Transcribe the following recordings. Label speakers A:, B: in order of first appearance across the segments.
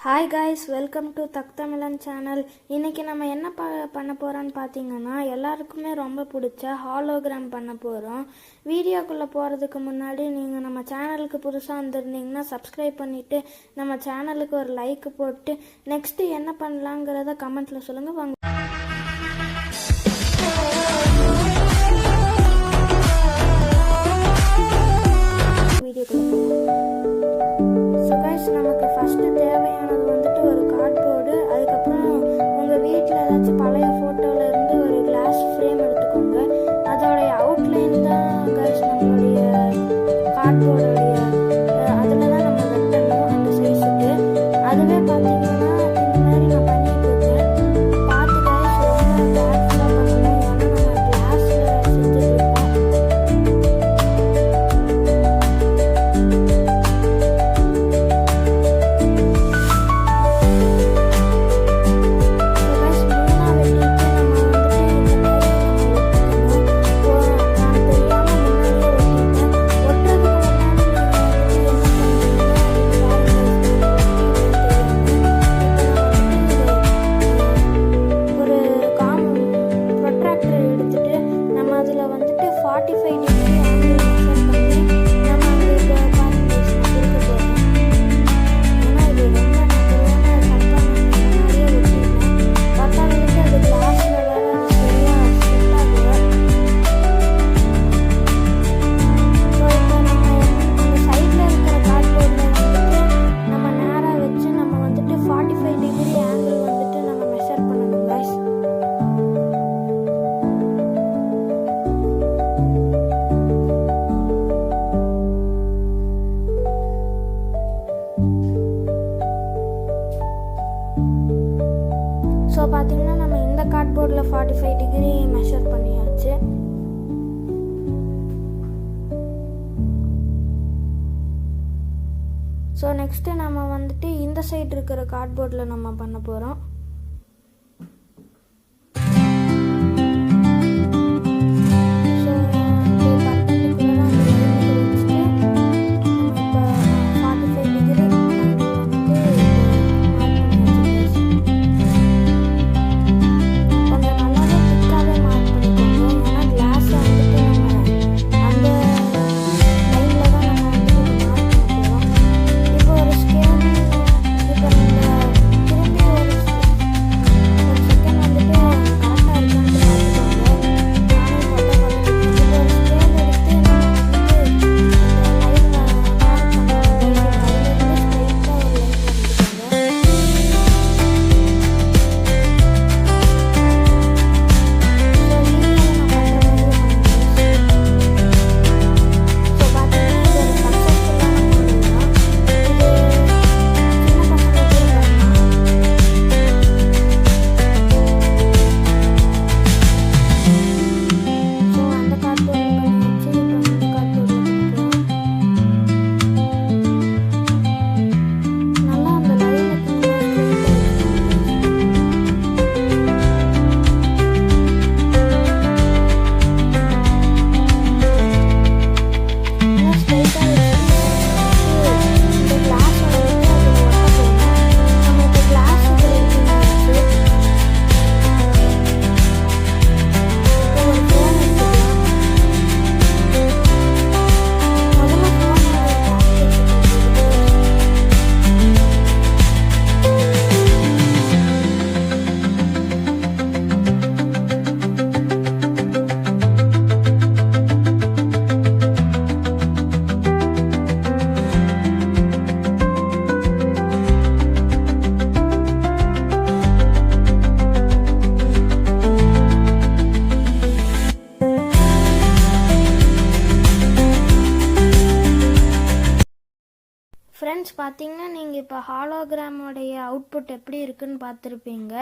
A: Hi guys, welcome to Thaktamizhan channel. இன்றைக்கி நம்ம என்ன பண்ண போகிறோன்னு பார்த்தீங்கன்னா, எல்லாருக்குமே ரொம்ப பிடிச்ச ஹாலோகிராம் பண்ண போகிறோம். வீடியோக்குள்ளே போகிறதுக்கு முன்னாடி நீங்கள் நம்ம சேனலுக்கு புதுசாக வந்திருந்தீங்கன்னா சப்ஸ்கிரைப் பண்ணிவிட்டு நம்ம சேனலுக்கு ஒரு லைக் போட்டு நெக்ஸ்ட்டு என்ன பண்ணலாங்கிறத கமெண்ட்டில் சொல்லுங்கள். வாங்க வீடியோக்குள்ளே. நமக்கு ஃபஸ்ட்டு தேவையானது வந்துட்டு ஒரு கார்ட்போர்டு, அதுக்கப்புறம் உங்கள் வீட்டில் ஏதாச்சும் பழைய ஃபோட்டோவில் இருந்து ஒரு கிளாஸ் ஃப்ரேம் எடுத்துக்கோங்க. அதோடைய அவுட்லைன் தான் கைஸ் நம்மளுடைய கார்ட்போர்டுடைய அதில் தான் நம்ம வெட்டணும் அந்த சைஸுக்கு. அதுவே பார்த்தீங்கன்னா இந்த மாதிரி நான் பண்ணிட்டு இருக்கேன். பார்த்து கைஸ் ரொம்ப கேர்ஃபுல்லாக பண்ணணும், ஏன்னா நம்ம கிளாஸில் செஞ்சுட்டு இருக்கோம். ஸோ பார்த்தீங்கன்னா நம்ம இந்த கார்ட்போர்டில் 45 டிகிரி மெஷர் பண்ணியாச்சு. ஸோ நெக்ஸ்ட்டு நம்ம வந்துட்டு இந்த சைடு இருக்கிற கார்ட்போர்டில் நம்ம பண்ண போகிறோம். ஃப்ரெண்ட்ஸ், பார்த்தீங்கன்னா நீங்கள் இப்போ ஹாலோகிராமோடைய அவுட்புட் எப்படி இருக்குன்னு பார்த்துருப்பீங்க.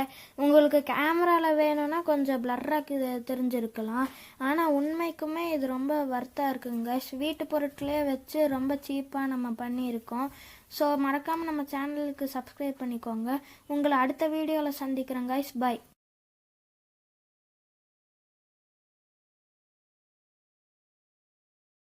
A: உங்களுக்கு கேமராவில் வேணும்னா கொஞ்சம் பிளர்ராக தெரிஞ்சிருக்கலாம், ஆனால் உண்மைக்குமே இது ரொம்ப வர்த்தாக இருக்குங்க. வீட்டு பொருட்களே வச்சு ரொம்ப சீப்பாக நம்ம பண்ணியிருக்கோம். ஸோ மறக்காமல் நம்ம சேனலுக்கு சப்ஸ்கிரைப் பண்ணிக்கோங்க. உங்களை அடுத்த வீடியோவில் சந்திக்கிறேன் கைஸ். பை.